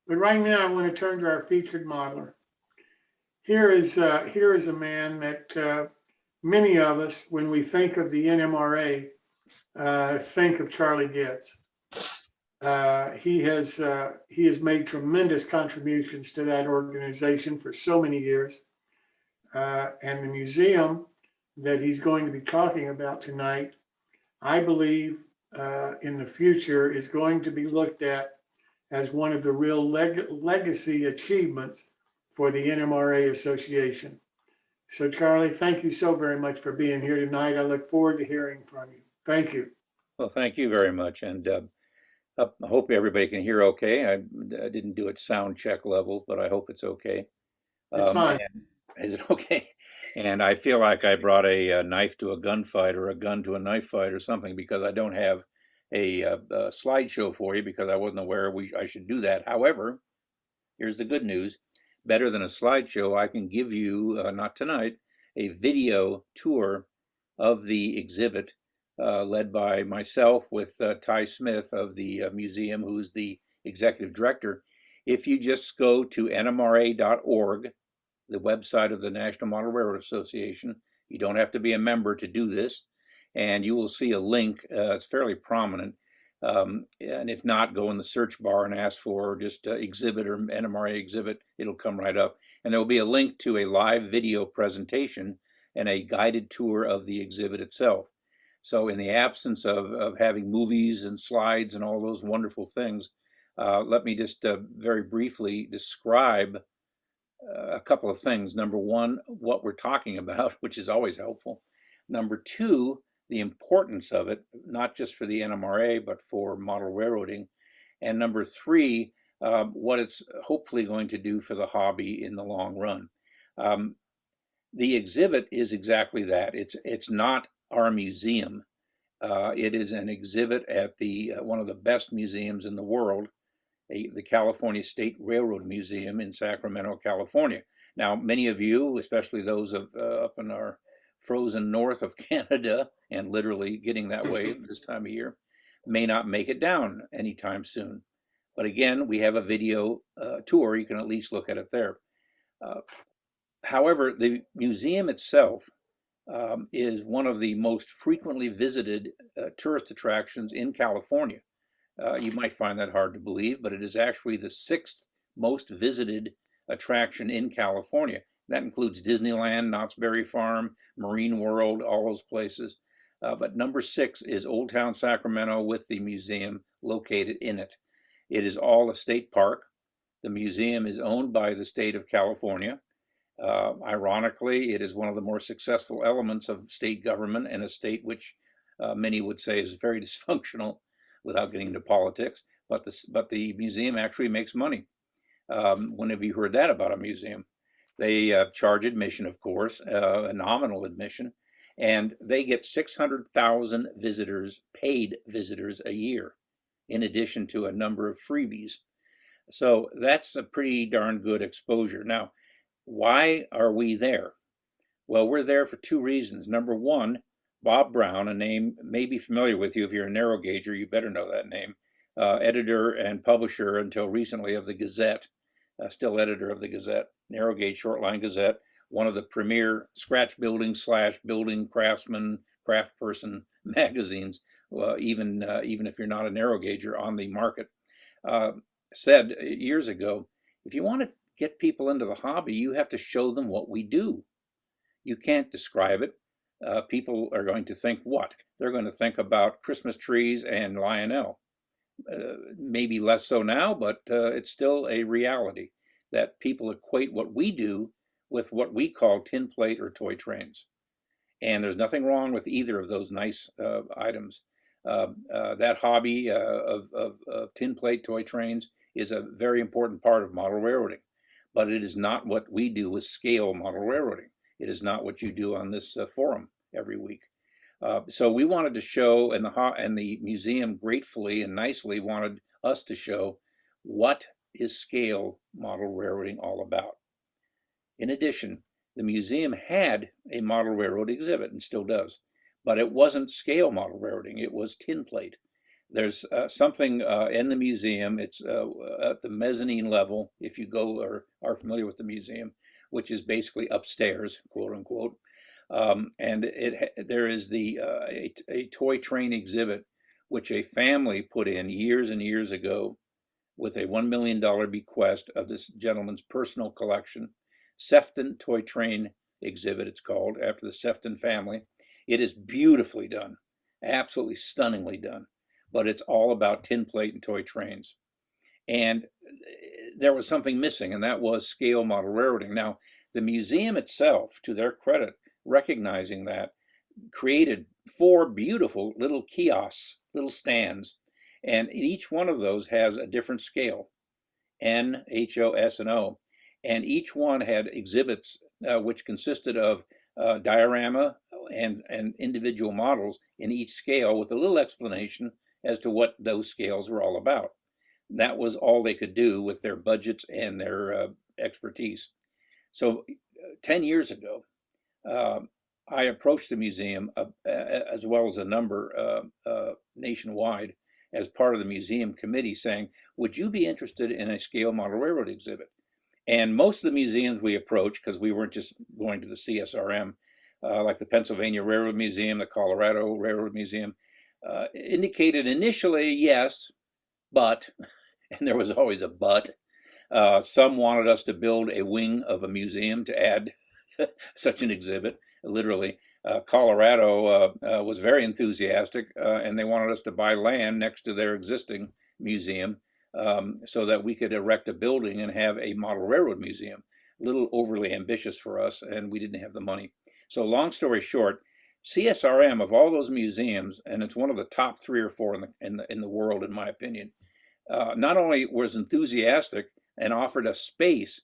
But right now, I want to turn to our featured modeler. Here is a man that many of us, when we think of the NMRA, think of Charlie Getz. He has made tremendous contributions to that organization for so many years, and the museum that he's going to be talking about tonight, I believe, in the future is going to be looked at as one of the real legacy achievements for the NMRA Association. So, Charlie, thank you so very much for being here tonight. I look forward to hearing from you. Thank you. Well, thank you very much, and I hope everybody can hear okay. I didn't do it sound check level, but I hope it's okay. It's fine. And is it okay? And I feel like I brought a knife to a gunfight or a gun to a knife fight or something because I don't have a slideshow for you because I wasn't aware I should do that. However, here's the good news. Better than a slideshow, I can give you, not tonight, a video tour of the exhibit led by myself with Ty Smith of the museum, who's the executive director. If you just go to nmra.org, the website of the National Model Railroad Association, you don't have to be a member to do this, and you will see a link. It's fairly prominent. And if not, go in the search bar and ask for just exhibit or NMRA exhibit. It'll come right up. And there will be a link to a live video presentation and a guided tour of the exhibit itself. So in the absence of having movies and slides and all those wonderful things, let me just very briefly describe a couple of things. Number one, what we're talking about, which is always helpful. Number two, the importance of it, not just for the NMRA, but for model railroading. And number three, what it's hopefully going to do for the hobby in the long run. The exhibit is exactly that. It's not our museum. It is an exhibit at the one of the best museums in the world, the California State Railroad Museum in Sacramento, California. Now, many of you, especially those up in our frozen north of Canada, and literally getting that way this time of year, may not make it down anytime soon. But again, we have a video tour. You can at least look at it there. However, the museum itself is one of the most frequently visited tourist attractions in California. You might find that hard to believe, but it is actually the 6th most visited attraction in California. That includes Disneyland, Knott's Berry Farm, Marine World, all those places. But number 6 is Old Town Sacramento with the museum located in it. It is all a state park. The museum is owned by the state of California. Ironically, it is one of the more successful elements of state government in a state which many would say is very dysfunctional without getting into politics. But the museum actually makes money. When have you heard that about a museum? They charge admission, of course, a nominal admission, and they get 600,000 visitors, paid visitors a year, in addition to a number of freebies. So that's a pretty darn good exposure. Now, why are we there? Well, we're there for two reasons. Number one, Bob Brown, a name may be familiar with you if you're a narrow gauger, you better know that name, editor and publisher until recently of the Gazette, still editor of the Gazette, narrow gauge shortline Gazette, one of the premier scratch building / building craftsman, craft person magazines, even if you're not a narrow gauger on the market, said years ago, if you want to get people into the hobby, you have to show them what we do. You can't describe it. People are going to think what? They're going to think about Christmas trees and Lionel. Maybe less so now, but it's still a reality that people equate what we do with what we call tin plate or toy trains. And there's nothing wrong with either of those nice items. That hobby of tin plate toy trains is a very important part of model railroading, but it is not what we do with scale model railroading. It is not what you do on this forum every week. So we wanted to show, and the museum gratefully and nicely wanted us to show what is scale model railroading all about. In addition, the museum had a model railroad exhibit and still does, but it wasn't scale model railroading, it was tin plate. There's something in the museum. It's at the mezzanine level, if you go or are familiar with the museum, which is basically upstairs, quote unquote. And there is a toy train exhibit, which a family put in years and years ago with a $1 million bequest of this gentleman's personal collection. Sefton Toy Train exhibit, it's called, after the Sefton family. It is beautifully done, absolutely stunningly done, but it's all about tin plate and toy trains. And there was something missing, and that was scale model railroading. Now, the museum itself, to their credit, recognizing that, created 4 beautiful little kiosks, little stands, and each one of those has a different scale, N, H, O, S, and O. And each one had exhibits which consisted of diorama and individual models in each scale with a little explanation as to what those scales were all about. That was all they could do with their budgets and their expertise. So 10 years ago, I approached the museum as well as a number nationwide as part of the museum committee saying, would you be interested in a scale model railroad exhibit? And most of the museums we approached, because we weren't just going to the CSRM, like the Pennsylvania Railroad Museum, the Colorado Railroad Museum, indicated initially yes, but, and there was always a but, some wanted us to build a wing of a museum to add such an exhibit, literally. Colorado was very enthusiastic, and they wanted us to buy land next to their existing museum so that we could erect a building and have a model railroad museum. A little overly ambitious for us, and we didn't have the money. So long story short, CSRM, of all those museums, and it's one of the top 3 or 4 in the world, in my opinion, not only was enthusiastic and offered us space,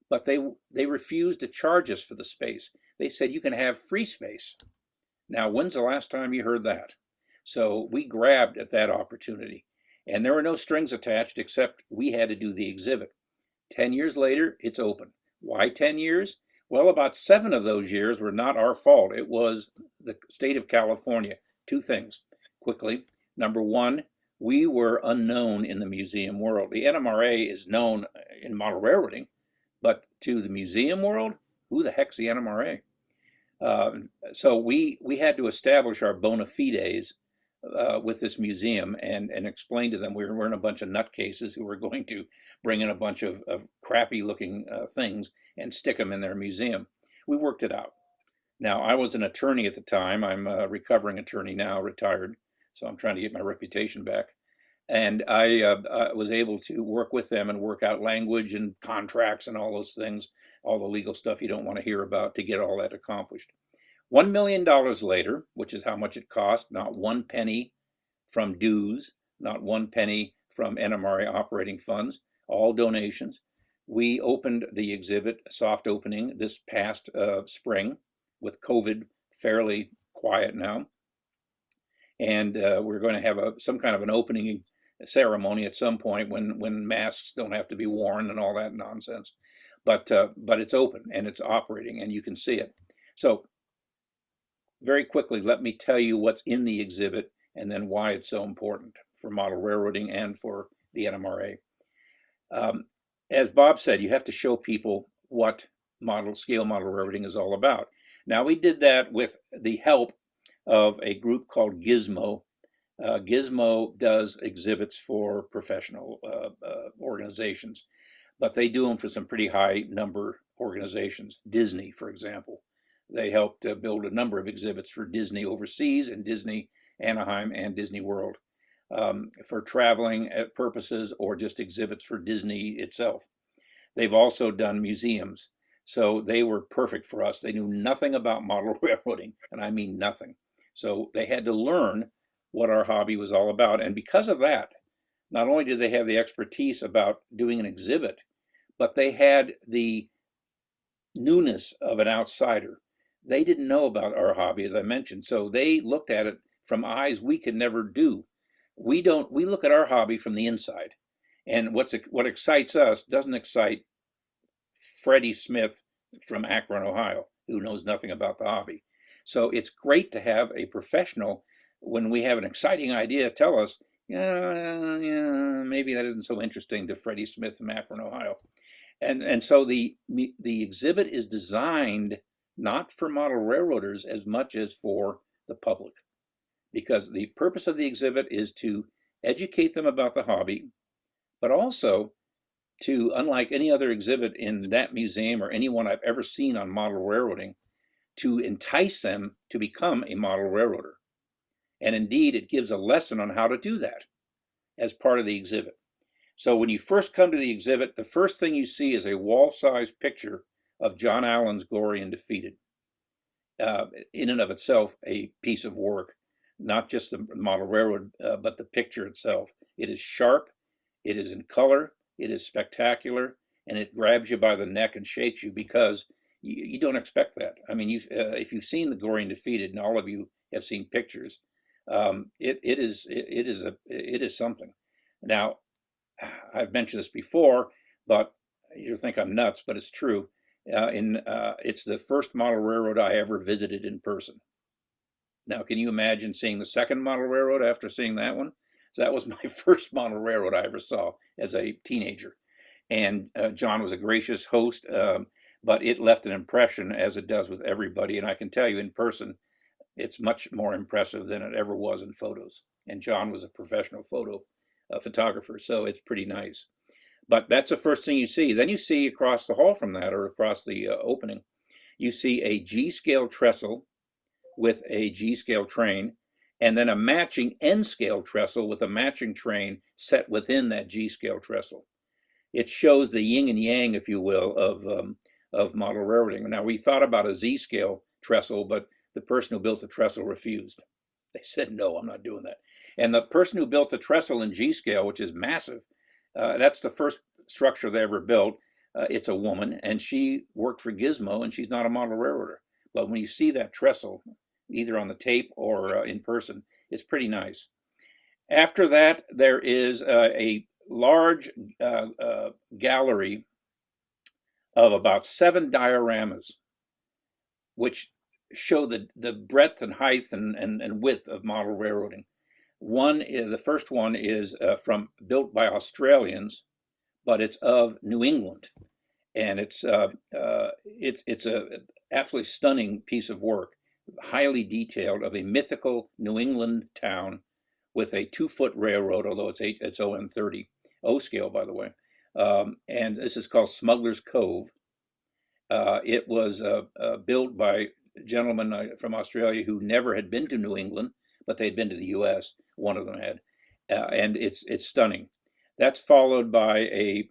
but they refused to charge us for the space. They said, you can have free space. Now, when's the last time you heard that? So we grabbed at that opportunity. And there were no strings attached except we had to do the exhibit. 10 years later, it's open. Why 10 years? Well, about 7 of those years were not our fault. It was the state of California. 2 things, quickly. Number 1, we were unknown in the museum world. The NMRA is known in model railroading, but to the museum world, who the heck's the NMRA? So we had to establish our bona fides with this museum and explain to them we weren't a bunch of nutcases who were going to bring in a bunch of crappy looking things and stick them in their museum. We worked it out. Now, I was an attorney at the time. I'm a recovering attorney now, retired, so I'm trying to get my reputation back. And I was able to work with them and work out language and contracts and all those things, all the legal stuff you don't want to hear about, to get all that accomplished. $1 million later, which is how much it cost, not 1 penny from dues, not 1 penny from NMRA operating funds, all donations. We opened the exhibit, soft opening, this past spring, with COVID fairly quiet now. And we're going to have some kind of an opening ceremony at some point when masks don't have to be worn and all that nonsense. But it's open and it's operating and you can see it. So very quickly, let me tell you what's in the exhibit and then why it's so important for model railroading and for the NMRA. As Bob said, you have to show people what scale model railroading is all about. Now, we did that with the help of a group called Gizmo. Gizmo does exhibits for professional organizations, but they do them for some pretty high number organizations. Disney, for example. They helped build a number of exhibits for Disney overseas and Disney Anaheim and Disney World for traveling purposes or just exhibits for Disney itself. They've also done museums. So they were perfect for us. They knew nothing about model railroading, and I mean nothing. So they had to learn what our hobby was all about. And because of that, not only did they have the expertise about doing an exhibit, but they had the newness of an outsider. They didn't know about our hobby, as I mentioned, so they looked at it from eyes we could never do. We look at our hobby from the inside. And what excites us doesn't excite Freddie Smith from Akron, Ohio, who knows nothing about the hobby. So it's great to have a professional, when we have an exciting idea, tell us, yeah, maybe that isn't so interesting to Freddie Smith from Akron, Ohio. And so the exhibit is designed not for model railroaders as much as for the public, because the purpose of the exhibit is to educate them about the hobby, but also to, unlike any other exhibit in that museum or anyone I've ever seen on model railroading, to entice them to become a model railroader. And indeed, it gives a lesson on how to do that as part of the exhibit. So when you first come to the exhibit, the first thing you see is a wall-sized picture of John Allen's Glory and Defeated. In and of itself, a piece of work, not just the model railroad, but the picture itself. It is sharp, it is in color, it is spectacular, and it grabs you by the neck and shakes you because you don't expect that. I mean, if you've seen the Glory and Defeated, and all of you have seen pictures, it is something. Now, I've mentioned this before, but you'll think I'm nuts, but it's true. It's the first model railroad I ever visited in person. Now, can you imagine seeing the second model railroad after seeing that one? So that was my first model railroad I ever saw as a teenager. And John was a gracious host, but it left an impression, as it does with everybody. And I can tell you in person, it's much more impressive than it ever was in photos. And John was a professional photographer, so it's pretty nice. But that's the first thing you see. Then you see across the hall from that, or across the opening, you see a G-scale trestle with a G-scale train, and then a matching N-scale trestle with a matching train set within that G-scale trestle. It shows the yin and yang, if you will, of model railroading. Now, we thought about a Z-scale trestle, but the person who built the trestle refused. They said, no, I'm not doing that. And the person who built the trestle in G-scale, which is massive, that's the first structure they ever built. It's a woman, and she worked for Gizmo, and she's not a model railroader. But when you see that trestle, either on the tape or in person, it's pretty nice. After that, there is a large gallery of about 7 dioramas, which show the breadth and height and width of model railroading. The first one is built by Australians, but it's of New England, and it's a absolutely stunning piece of work, highly detailed, of a mythical New England town with a 2-foot railroad, although it's OM30, O scale, by the way. And this is called Smuggler's Cove. It was built by gentlemen from Australia who never had been to New England, but they'd been to the U.S. One of them had, and it's stunning. That's followed by a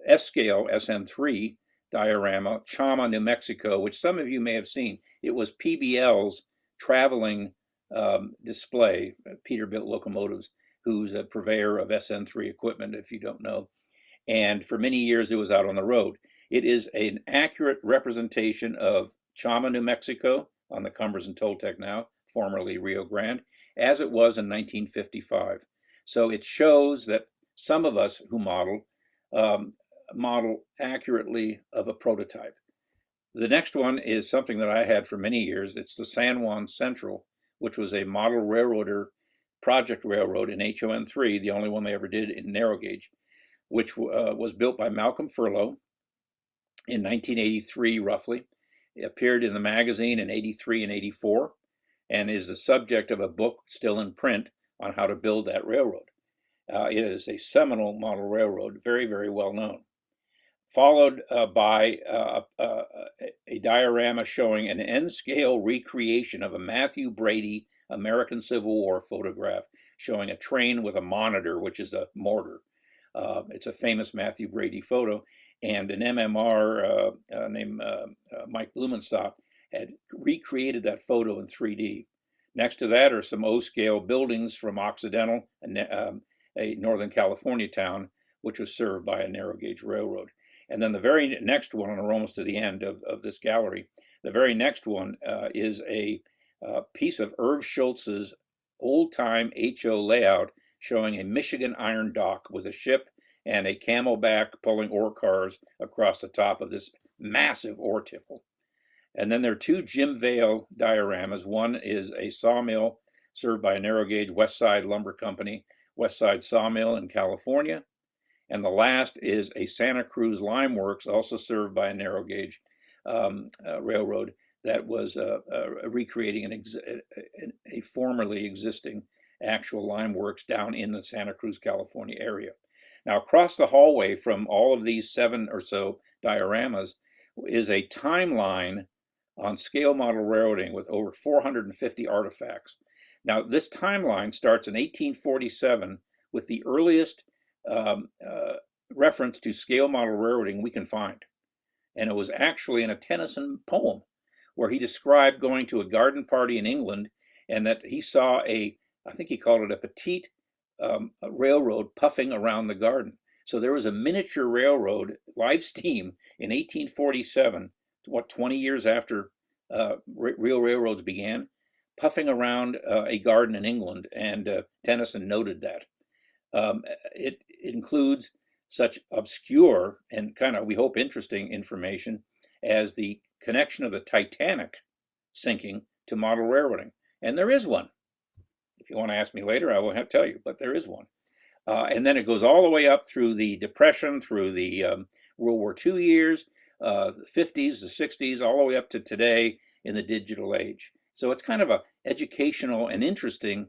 S-scale SN3 diorama, Chama, New Mexico, which some of you may have seen. It was PBL's traveling display, Peterbilt locomotives, who's a purveyor of SN3 equipment, if you don't know. And for many years, it was out on the road. It is an accurate representation of Chama, New Mexico, on the Cumbers and Toltec now, formerly Rio Grande, as it was in 1955. So it shows that some of us who model accurately of a prototype. The next one is something that I had for many years. It's the San Juan Central, which was a model railroader project railroad in HON3, the only one they ever did in narrow gauge, which was built by Malcolm Furlow in 1983, roughly. It appeared in the magazine in 83 and 84, and is the subject of a book still in print on how to build that railroad. It is a seminal model railroad, very, very well known. Followed by a diorama showing an N-scale recreation of a Matthew Brady American Civil War photograph showing a train with a monitor, which is a mortar. It's a famous Matthew Brady photo, and an MMR named Mike Blumenstock had recreated that photo in 3D. Next to that are some O-scale buildings from Occidental, a Northern California town, which was served by a narrow gauge railroad. And then the very next one, and we're almost to the end of this gallery, the very next one is a piece of Irv Schultz's old-time HO layout showing a Michigan iron dock with a ship and a camelback pulling ore cars across the top of this massive ore tipple. And then there are 2 Jim Vale dioramas. One is a sawmill served by a narrow gauge West Side Lumber Company, West Side Sawmill in California. And the last is a Santa Cruz Lime Works, also served by a narrow gauge railroad that was recreating a formerly existing actual lime works down in the Santa Cruz, California area. Now, across the hallway from all of these 7 or so dioramas is a timeline on scale model railroading with over 450 artifacts. Now, this timeline starts in 1847 with the earliest reference to scale model railroading we can find. And it was actually in a Tennyson poem where he described going to a garden party in England and that he saw I think he called it a petite railroad puffing around the garden. So there was a miniature railroad, live steam, in 1847, 20 years after real railroads began, puffing around a garden in England, and Tennyson noted that. It includes such obscure and kind of, we hope, interesting information as the connection of the Titanic sinking to model railroading. And there is one. If you want to ask me later, I will tell you, but there is one. And then it goes all the way up through the Depression, through the World War II years, the 50s, the 60s, all the way up to today in the digital age. So it's kind of a educational and interesting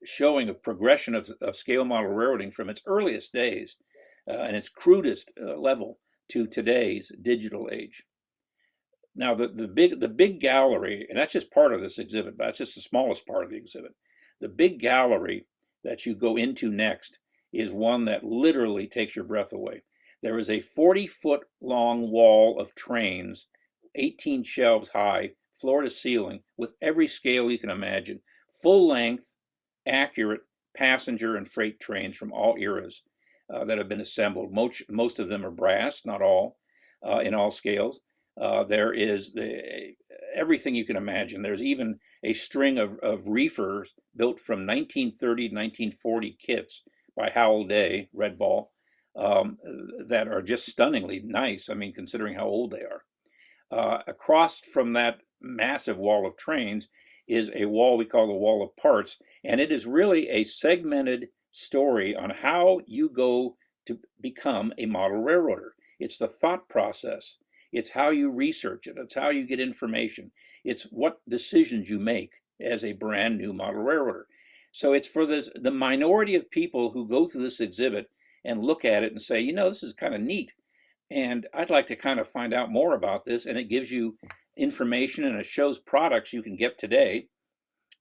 showing of progression of scale model railroading from its earliest days and its crudest level to today's digital age. Now, the big gallery, and that's just part of this exhibit, but that's just the smallest part of the exhibit. The big gallery that you go into next is one that literally takes your breath away. There is a 40-foot long wall of trains, 18 shelves high, floor to ceiling, with every scale you can imagine, full length, accurate passenger and freight trains from all eras that have been assembled. Most of them are brass, not all, in all scales. There is everything you can imagine. There's even a string of reefers built from 1930 to 1940 kits by Howell Day, Red Ball, that are just stunningly nice, I mean, considering how old they are. Across from that massive wall of trains is a wall we call the wall of parts, and it is really a segmented story on how you go to become a model railroader. It's the thought process. It's how you research it. It's how you get information. It's what decisions you make as a brand new model railroader. So it's for the minority of people who go through this exhibit and look at it and say, you know, this is kind of neat. And I'd like to kind of find out more about this. And it gives you information and it shows products you can get today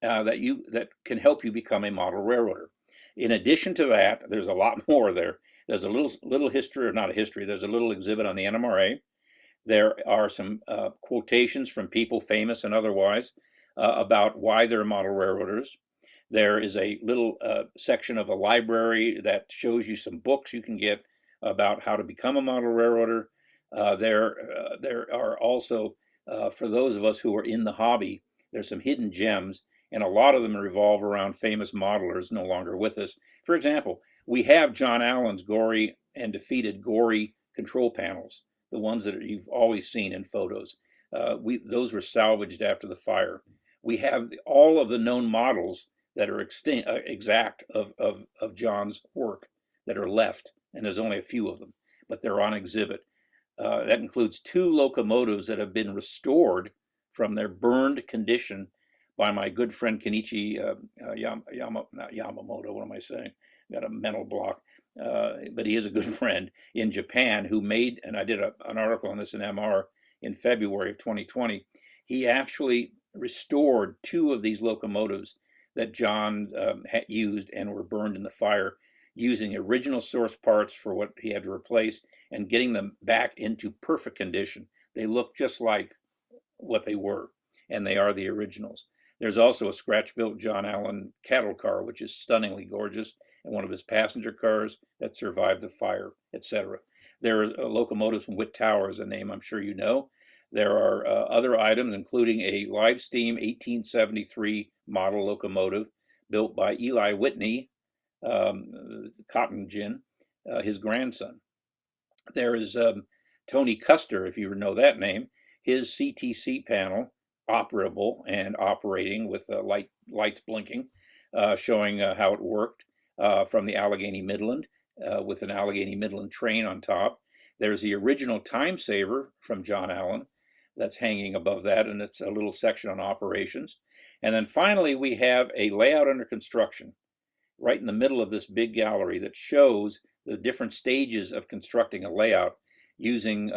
that can help you become a model railroader. In addition to that, there's a lot more there. There's a little history, or not a history, there's a little exhibit on the NMRA. There are some quotations from people, famous and otherwise, about why they're model railroaders. There is a little section of a library that shows you some books you can get about how to become a model railroader. There are also, for those of us who are in the hobby, there's some hidden gems, and a lot of them revolve around famous modelers no longer with us. For example, we have John Allen's gory and defeated gory control panels, the ones that you've always seen in photos. Those were salvaged after the fire. We have all of the known models that are exact of John's work that are left, and there's only a few of them, but they're on exhibit. That includes 2 locomotives that have been restored from their burned condition by my good friend Kenichi not Yamamoto, what am I saying? Got a mental block. But he is a good friend in Japan who made, and I did an article on this in MR in February of 2020, he actually restored 2 of these locomotives that John had used and were burned in the fire, using original source parts for what he had to replace and getting them back into perfect condition. They look just like what they were, and they are the originals. There's also a scratch-built John Allen cattle car, which is stunningly gorgeous, and one of his passenger cars that survived the fire, etc. There are locomotives from Witt Towers, a name I'm sure you know. There are other items, including a live steam 1873 model locomotive built by Eli Whitney, Cotton Gin, his grandson. There is Tony Custer, if you know that name, his CTC panel, operable and operating with lights blinking, showing how it worked from the Allegheny Midland with an Allegheny Midland train on top. There's the original time saver from John Allen that's hanging above that, and it's a little section on operations. And then finally, we have a layout under construction right in the middle of this big gallery that shows the different stages of constructing a layout using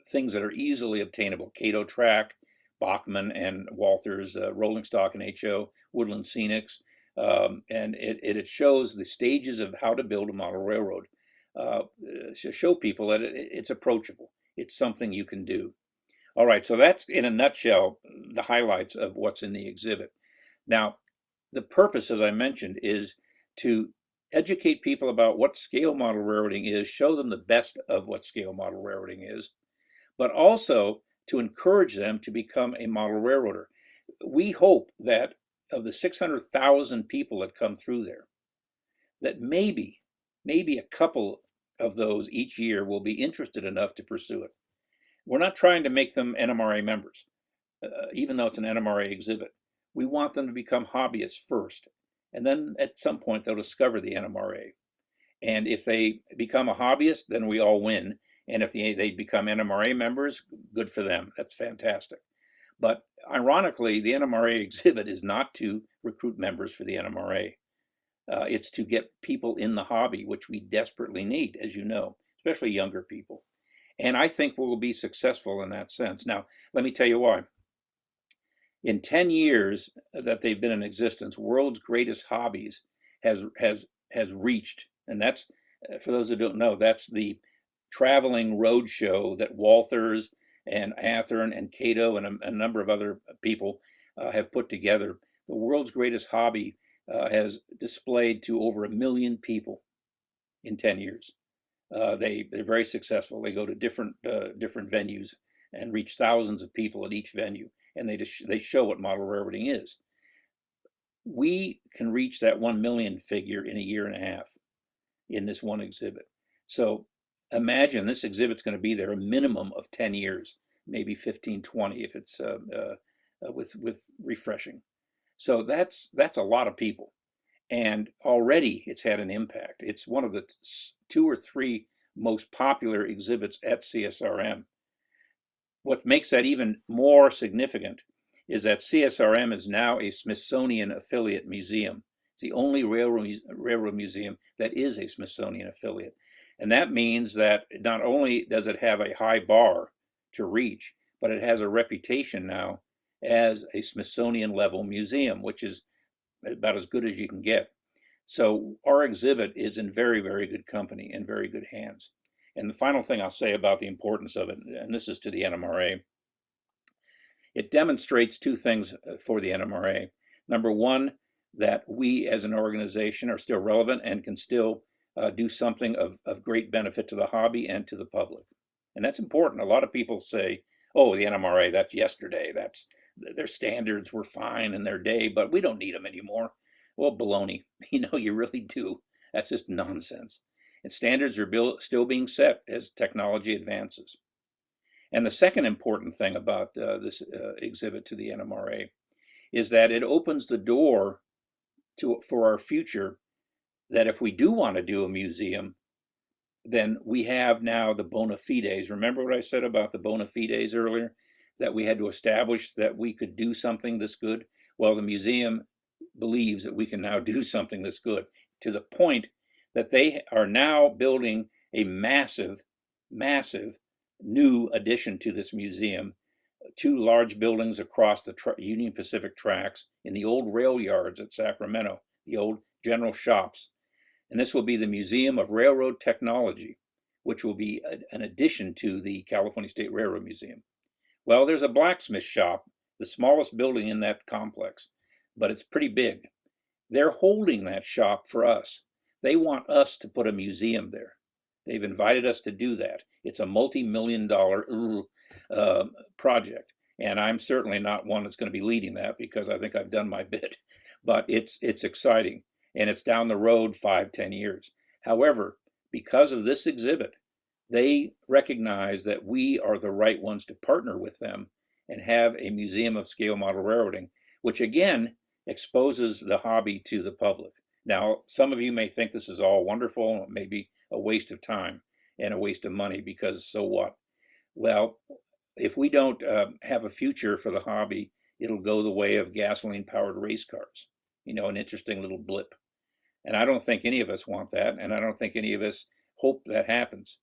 things that are easily obtainable: Cato Track, Bachman and Walther's Rolling Stock and HO, Woodland Scenics, and it shows the stages of how to build a model railroad to show people that it's approachable. It's something you can do. All right, so that's in a nutshell the highlights of what's in the exhibit. Now, the purpose, as I mentioned, is to educate people about what scale model railroading is, show them the best of what scale model railroading is, but also to encourage them to become a model railroader. We hope that of the 600,000 people that come through there, that maybe a couple of those each year will be interested enough to pursue it. We're not trying to make them NMRA members, even though it's an NMRA exhibit. We want them to become hobbyists first, and then at some point they'll discover the NMRA. And if they become a hobbyist, then we all win. And if they become NMRA members, good for them. That's fantastic. But ironically, the NMRA exhibit is not to recruit members for the NMRA. It's to get people in the hobby, which we desperately need, as you know, especially younger people. And I think we'll be successful in that sense. Now, let me tell you why. In 10 years that they've been in existence, World's Greatest Hobbies has reached, and that's, for those who don't know, that's the traveling road show that Walther's and Athearn and Cato and a number of other people have put together. The World's Greatest Hobby has displayed to over 1 million people in 10 years. They're very successful. They go to different venues and reach thousands of people at each venue, and they show what model railroading is. We can reach that 1 million figure in a year and a half in this one exhibit. So imagine this exhibit's going to be there a minimum of 10 years, maybe 15, 20 if it's with refreshing. So that's a lot of people. And already it's had an impact. It's one of the 2 or 3 most popular exhibits at CSRM. What makes that even more significant is that CSRM is now a Smithsonian affiliate museum. It's the only railroad museum that is a Smithsonian affiliate. And that means that not only does it have a high bar to reach, but it has a reputation now as a Smithsonian level museum, which is about as good as you can get. So our exhibit is in very, very good company and very good hands. And the final thing I'll say about the importance of it, and this is to the NMRA, it demonstrates 2 things for the NMRA. Number one, that we as an organization are still relevant and can still do something of great benefit to the hobby and to the public. And that's important. A lot of people say, oh, the NMRA, that's yesterday. Their standards were fine in their day, but we don't need them anymore. Well, baloney. You really do. That's just nonsense. And standards are still being set as technology advances. And the second important thing about this exhibit to the NMRA is that it opens the door for our future, that if we do want to do a museum, then we have now the bona fides. Remember what I said about the bona fides earlier? That we had to establish that we could do something this good? Well, the museum believes that we can now do something this good, to the point that they are now building a massive new addition to this museum. 2 large buildings across the Union Pacific tracks in the old rail yards at Sacramento, the old general shops. And this will be the Museum of Railroad Technology, which will be an addition to the California State Railroad Museum. Well, there's a blacksmith shop, the smallest building in that complex, but it's pretty big. They're holding that shop for us. They want us to put a museum there. They've invited us to do that. It's a multi-million-dollar project, and I'm certainly not one that's going to be leading that, because I think I've done my bit. But it's exciting, and it's down the road 5-10 years. However, because of this exhibit, they recognize that we are the right ones to partner with them and have a museum of scale model railroading, which again exposes the hobby to the public. Now, some of you may think this is all wonderful, maybe a waste of time and a waste of money, because so what? Well, if we don't have a future for the hobby, it'll go the way of gasoline-powered race cars, an interesting little blip. And I don't think any of us want that, and I don't think any of us hope that happens.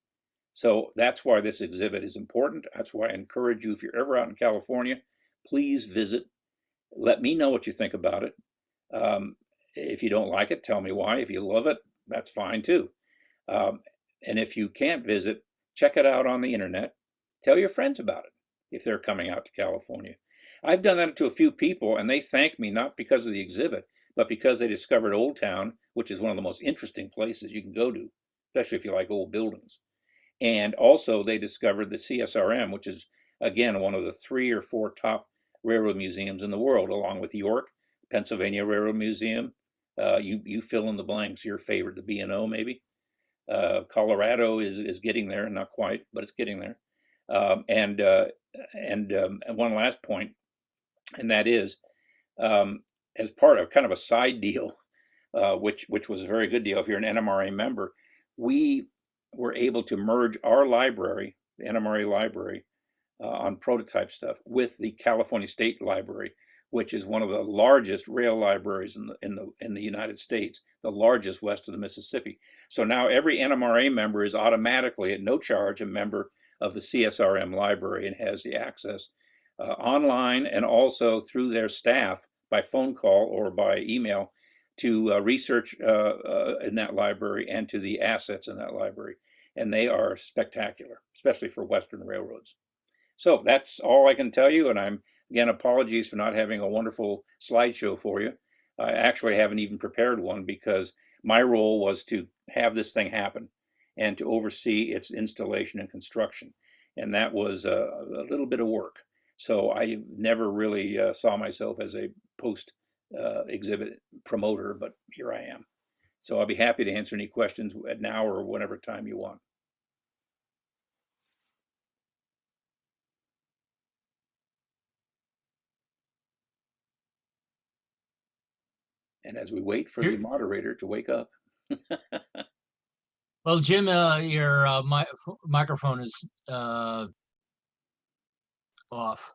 So that's why this exhibit is important. That's why I encourage you, if you're ever out in California, please visit. Let me know what you think about it. If you don't like it, tell me why. If you love it, that's fine too. And if you can't visit, check it out on the internet. Tell your friends about it if they're coming out to California. I've done that to a few people, and they thank me not because of the exhibit, but because they discovered Old Town, which is one of the most interesting places you can go to, especially if you like old buildings. And also they discovered the CSRM, which is, again, one of the 3 or 4 top railroad museums in the world, along with York, Pennsylvania Railroad Museum. You fill in the blanks, your favorite, the B&O maybe. Colorado is getting there, not quite, but it's getting there. And one last point, and that is, as part of kind of a side deal, which was a very good deal. If you're an NMRA member, we were able to merge our library, the NMRA library, on prototype stuff with the California State Library, which is one of the largest rail libraries in the United States, the largest west of the Mississippi. So now every NMRA member is automatically, at no charge, a member of the CSRM library and has the access online and also through their staff by phone call or by email to research in that library and to the assets in that library. And they are spectacular, especially for Western railroads. So that's all I can tell you. And again, apologies for not having a wonderful slideshow for you. I actually haven't even prepared one because my role was to have this thing happen and to oversee its installation and construction. And that was a little bit of work. So I never really saw myself as a post exhibit promoter, but here I am. So I'll be happy to answer any questions at now or whatever time you want. And as we wait for the moderator to wake up. Well, Jim, your microphone is off.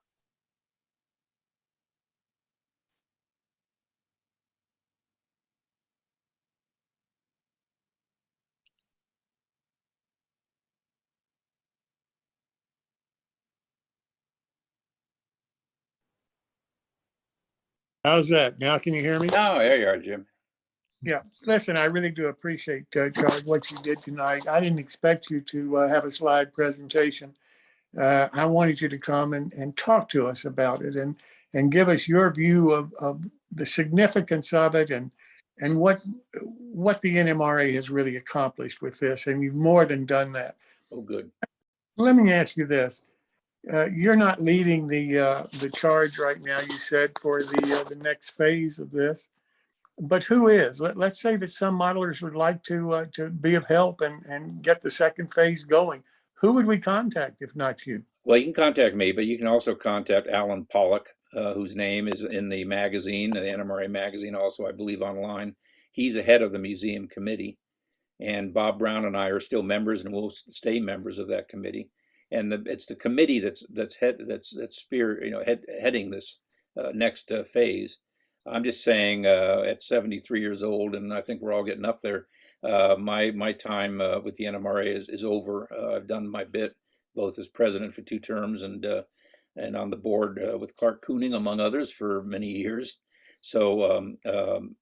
How's that? Now can you hear me? Oh, there you are, Jim. Yeah. Listen, I really do appreciate, Charlie, what you did tonight. I didn't expect you to have a slide presentation. I wanted you to come and talk to us about it and give us your view of the significance of it and what the NMRA has really accomplished with this. And you've more than done that. Oh, good. Let me ask you this. You're not leading the charge right now, you said, for the next phase of this. But who is? Let's say that some modelers would like to be of help and get the second phase going. Who would we contact if not you? Well, you can contact me, but you can also contact Alan Pollock, whose name is in the magazine, the NMRA magazine, also, I believe, online. He's the head of the museum committee. And Bob Brown and I are still members and will stay members of that committee. And it's the committee that's heading this next phase. I'm just saying, at 73 years old, and I think we're all getting up there, my time with the NMRA is over. I've done my bit, both as president for 2 terms and on the board with Clark Kooning, among others, for many years. So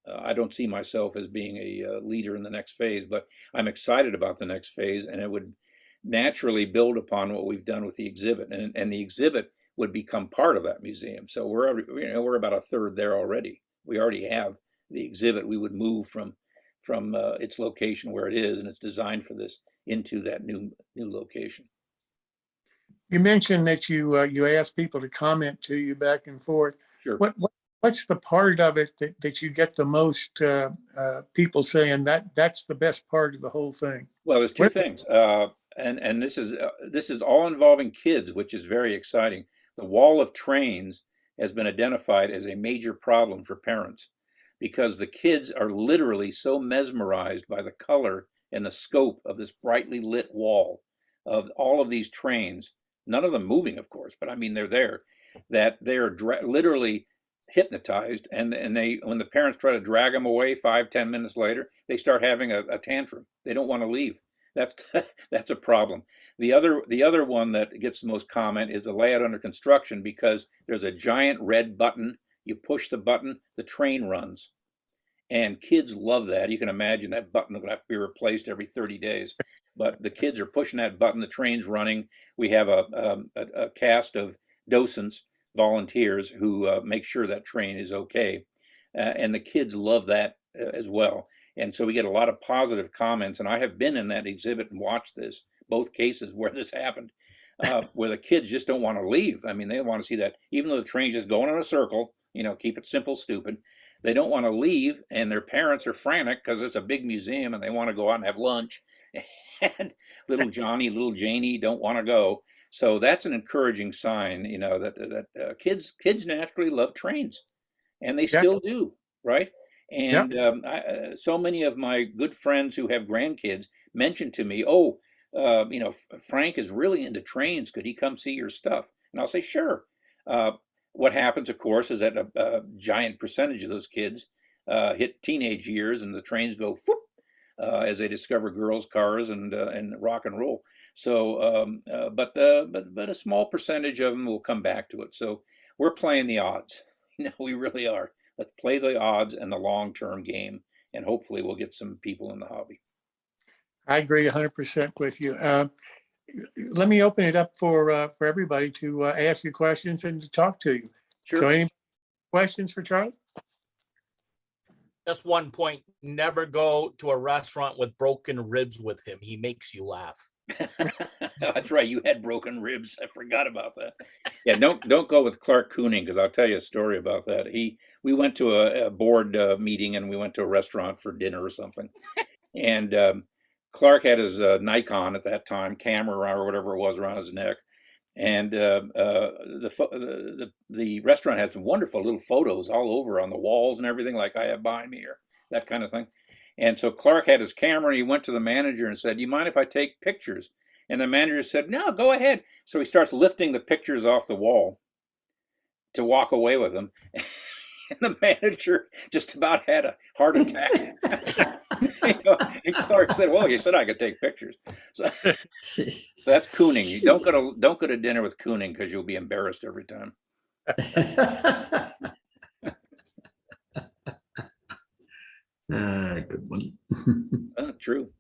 I don't see myself as being a leader in the next phase, but I'm excited about the next phase, and it would naturally build upon what we've done with the exhibit, and the exhibit would become part of that museum. So we're about a third there already. We already have the exhibit. We would move from its location where it is, and it's designed for this, into that new location. You mentioned that you asked people to comment to you back and forth. Sure. What's the part of it that you get the most people saying that's the best part of the whole thing? Well, there's 2 things, and this is all involving kids, which is very exciting. The wall of trains has been identified as a major problem for parents because the kids are literally so mesmerized by the color and the scope of this brightly lit wall of all of these trains, none of them moving, of course, but I mean, they're there, that they're literally hypnotized. And they, when the parents try to drag them away 5-10 minutes later, they start having a tantrum. They don't want to leave. That's that's a problem. The other one that gets the most comment is the layout under construction, because there's a giant red button. You push the button, the train runs, and kids love that. You can imagine that button will have to be replaced every 30 days. But the kids are pushing that button, the train's running. We have a cast of docents, volunteers, who make sure that train is okay, and the kids love that as well. And so we get a lot of positive comments, and I have been in that exhibit and watched this, both cases where this happened, where the kids just don't want to leave. I mean, they want to see that, even though the train's just going in a circle, keep it simple, stupid. They don't want to leave, and their parents are frantic because it's a big museum and they want to go out and have lunch. And little Johnny, little Janie don't want to go. So that's an encouraging sign, that kids naturally love trains, and they still do, right? And so many of my good friends who have grandkids mentioned to me, Frank is really into trains. Could he come see your stuff? And I'll say, sure. What happens, of course, is that a giant percentage of those kids hit teenage years, and the trains go whoop, as they discover girls' cars and rock and roll. So, but a small percentage of them will come back to it. So we're playing the odds. We really are. Let's play the odds and the long-term game, and hopefully we'll get some people in the hobby. I agree 100% with you. Let me open it up for everybody to ask you questions and to talk to you. Sure. So any questions for Charlie? Just one point, never go to a restaurant with broken ribs with him. He makes you laugh. That's right. You had broken ribs. I forgot about that. Yeah, don't go with Clark Kooning, because I'll tell you a story about that. We went to a board meeting, and we went to a restaurant for dinner or something. And Clark had his Nikon at that time, camera or whatever it was around his neck. And the restaurant had some wonderful little photos all over on the walls and everything, like I have behind me here, that kind of thing. And so Clark had his camera, and he went to the manager and said, "Do you mind if I take pictures?" And the manager said, "No, go ahead." So he starts lifting the pictures off the wall to walk away with them. And the manager just about had a heart attack. And Clark said, "Well, you said I could take pictures." So that's Kooning. You don't go to dinner with Kooning, because you'll be embarrassed every time. Good one. True.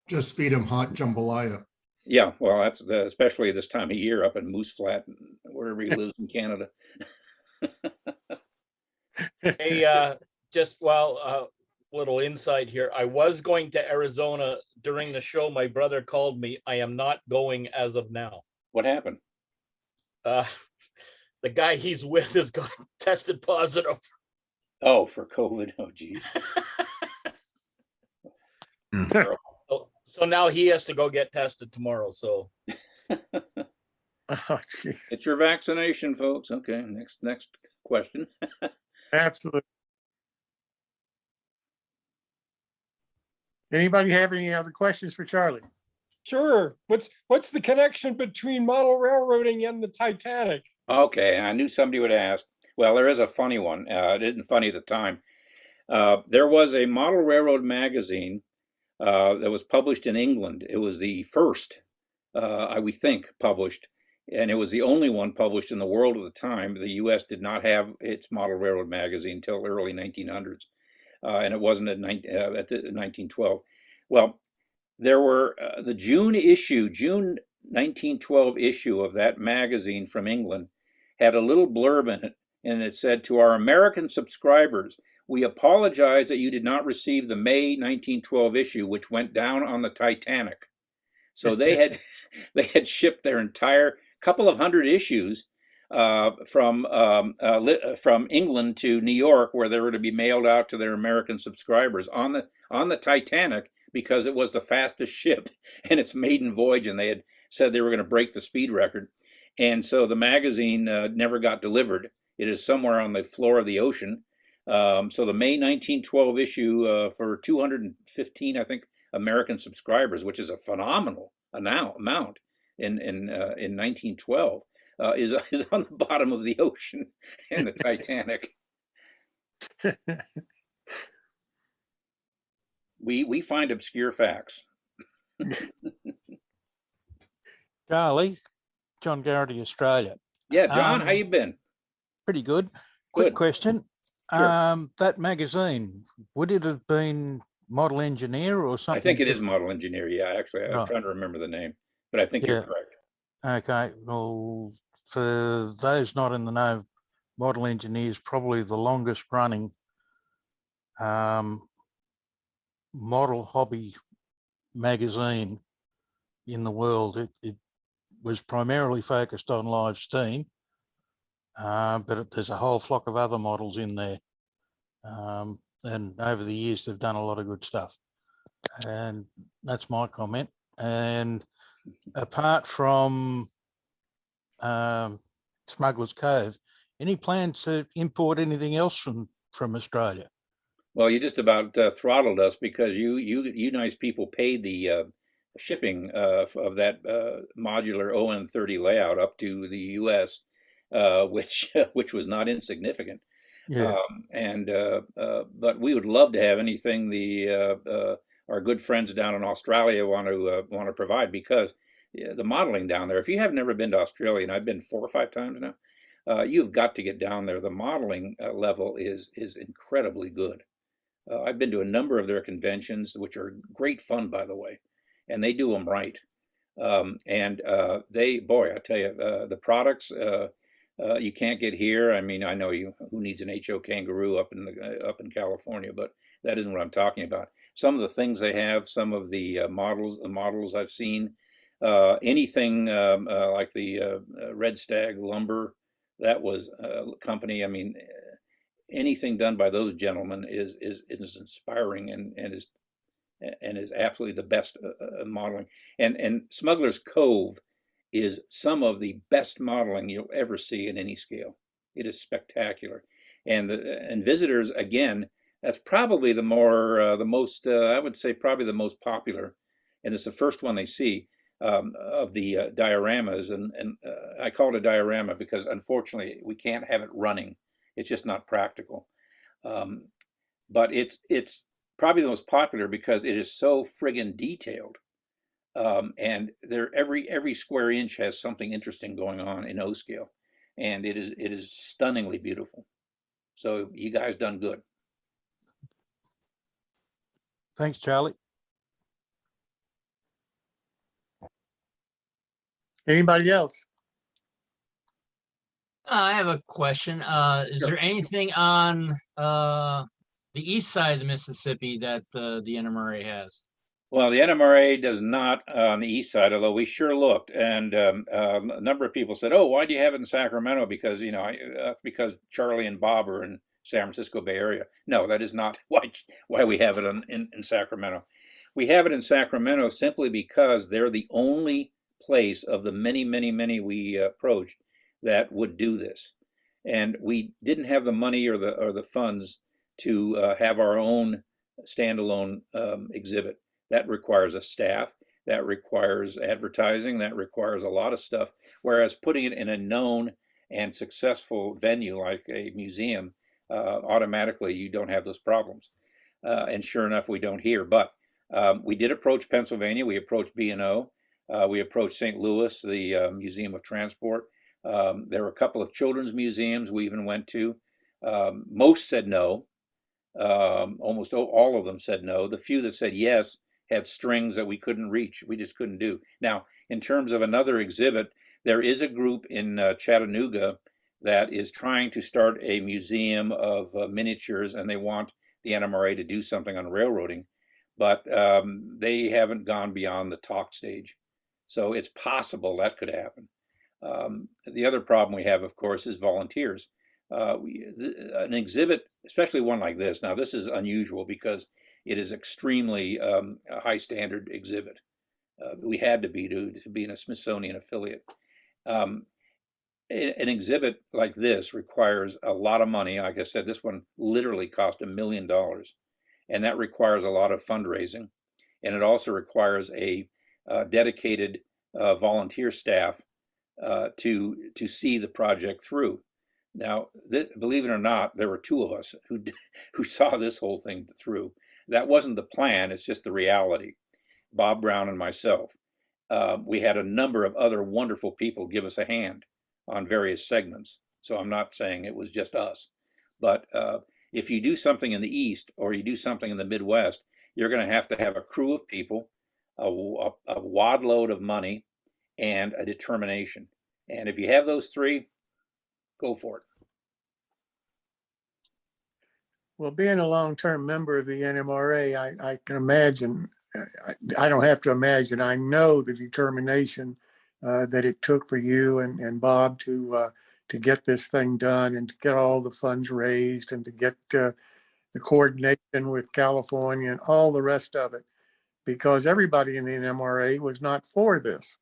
Just feed him hot jambalaya. Yeah, well, that's especially this time of year up in Moose Flat, wherever he lives in Canada. Hey, little insight here. I was going to Arizona during the show. My brother called me. I am not going as of now. What happened? The guy he's with has got tested positive. Oh, for COVID. Oh, geez. So now he has to go get tested tomorrow. So Oh, geez. It's your vaccination, folks. Okay, next question. Absolutely. Anybody have any other questions for Charlie? Sure. What's the connection between model railroading and the Titanic? Okay, I knew somebody would ask. Well, there is a funny one. It isn't funny at the time. There was a model railroad magazine that was published in England. It was the first, we think, published, and it was the only one published in the world at the time. The U.S. did not have its model railroad magazine until the early 1900s, and it wasn't at 1912. Well, there were the June 1912 issue of that magazine from England had a little blurb in it, and it said, "To our American subscribers, we apologize that you did not receive the May 1912 issue, which went down on the Titanic." So they had shipped their entire couple of hundred issues from England to New York, where they were to be mailed out to their American subscribers on the Titanic, because it was the fastest ship in its maiden voyage, and they had said they were going to break the speed record. And so the magazine never got delivered. It is somewhere on the floor of the ocean. So the May 1912 issue for 215, I think, American subscribers, which is a phenomenal amount in 1912, is on the bottom of the ocean in the Titanic. We find obscure facts. Charlie, John Garrity, Australia. Yeah, John, how you been? Pretty good. Quick Good. question. Sure. That magazine, would it have been Model Engineer or something? I think it is Model Engineer. Yeah, actually, I'm Right. trying to remember the name, but I think you're Yeah. correct. Okay. Well, for those not in the know, Model Engineer is probably the longest running model hobby magazine in the world. It was primarily focused on live steam, but there's a whole flock of other models in there. And over the years, they've done a lot of good stuff. And that's my comment. And apart from Smuggler's Cove, any plans to import anything else from Australia? Well, you just about throttled us because you nice people paid the shipping of that modular ON30 layout up to the U.S., which was not insignificant. Yeah. But we would love to have anything our good friends down in Australia want to provide, because the modeling down there. If you have never been to Australia, and I've been 4 or 5 times now, you've got to get down there. The modeling level is incredibly good. I've been to a number of their conventions, which are great fun, by the way, and they do them right. I tell you, the products you can't get here. I mean, I know who needs an HO kangaroo up in California, but that isn't what I'm talking about. Some of the things they have, some of the models I've seen, anything like the Red Stag Lumber, that was a company. I mean, anything done by those gentlemen is inspiring and is absolutely the best modeling. And Smuggler's Cove is some of the best modeling you'll ever see in any scale. It is spectacular. And visitors, again, that's probably the most I would say probably the most popular, and it's the first one they see of the dioramas. And I call it a diorama because unfortunately we can't have it running. It's just not practical. But it's probably the most popular because it is so friggin' detailed. And every square inch has something interesting going on in O scale, and it is stunningly beautiful. So you guys done good. Thanks, Charlie. Anybody else? I have a question. Is Sure. there anything on the east side of the Mississippi that the NMRA has? Well, the NMRA does not on the east side, although we sure looked. And a number of people said, "Oh, why do you have it in Sacramento?" Because because Charlie and Bob are in San Francisco Bay Area. No, that is not why we have it in Sacramento. We have it in Sacramento simply because they're the only place of the many, many, many we approached that would do this, and we didn't have the money or the funds to have our own standalone exhibit. That requires a staff, that requires advertising, that requires a lot of stuff. Whereas putting it in a known and successful venue like a museum, automatically you don't have those problems. And sure enough, we don't here. But we did approach Pennsylvania. We approached B&O. We approached St. Louis, the Museum of Transport. There were a couple of children's museums we even went to. Most said no. Almost all of them said no. The few that said yes had strings that we couldn't reach. We just couldn't do. Now, in terms of another exhibit, there is a group in Chattanooga that is trying to start a museum of miniatures, and they want the NMRA to do something on railroading, but they haven't gone beyond the talk stage. So it's possible that could happen. The other problem we have, of course, is volunteers. An exhibit, especially one like this, now this is unusual because it is extremely a high standard exhibit. We had to be in a Smithsonian affiliate. an exhibit like this requires a lot of money. Like I said, this one literally cost $1 million, and that requires a lot of fundraising, and it also requires a dedicated volunteer staff to see the project through. Now, believe it or not, there were two of us who saw this whole thing through. That wasn't the plan; it's just the reality. Bob Brown and myself. We had a number of other wonderful people give us a hand on various segments. So I'm not saying it was just us, but if you do something in the East or you do something in the Midwest, you're going to have a crew of people, a wad load of money, and a determination. And if you have those three, go for it. Well, being a long-term member of the NMRA, I can imagine, I don't have to imagine, I know the determination that it took for you and Bob to get this thing done and to get all the funds raised and to get the coordination with California and all the rest of it, because everybody in the NMRA was not for this.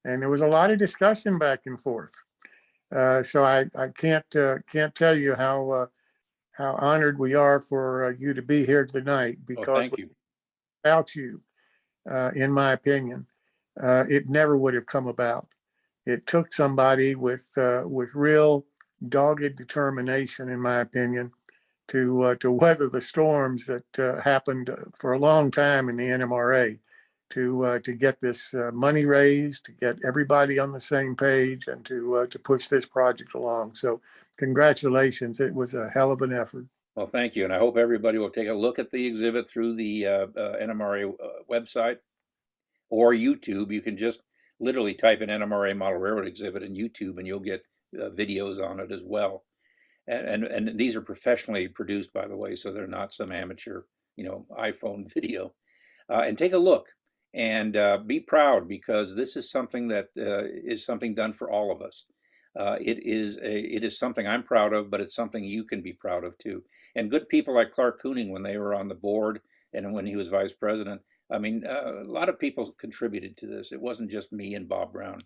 And there was a lot of discussion back and forth. So I can't tell you how honored we are for you to be here tonight, Well, because thank you. without you, in my opinion, it never would have come about. It took somebody with real dogged determination, in my opinion, to weather the storms that happened for a long time in the NMRA, to get this money raised, to get everybody on the same page, and to push this project along. So, congratulations! It was a hell of an effort. Well, thank you. And I hope everybody will take a look at the exhibit through the NMRA website or YouTube. You can just literally type in NMRA Model Railroad exhibit in YouTube and you'll get videos on it as well. And these are professionally produced, by the way, so they're not some amateur, iPhone video. And take a look and be proud, because this is something that is something done for all of us. It is something I'm proud of, but it's something you can be proud of too. And good people like Clark Kooning, when they were on the board and when he was vice president, I mean, a lot of people contributed to this. It wasn't just me and Bob Brown,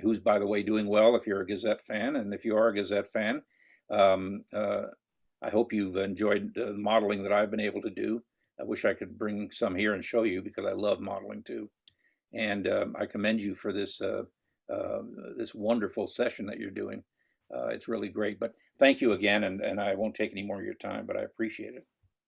who's, by the way, doing well if you're a Gazette fan. And if you are a Gazette fan, I hope you've enjoyed the modeling that I've been able to do. I wish I could bring some here and show you, because I love modeling too. And I commend you for this this wonderful session that you're doing. It's really great. But thank you again, and I won't take any more of your time, but I appreciate it.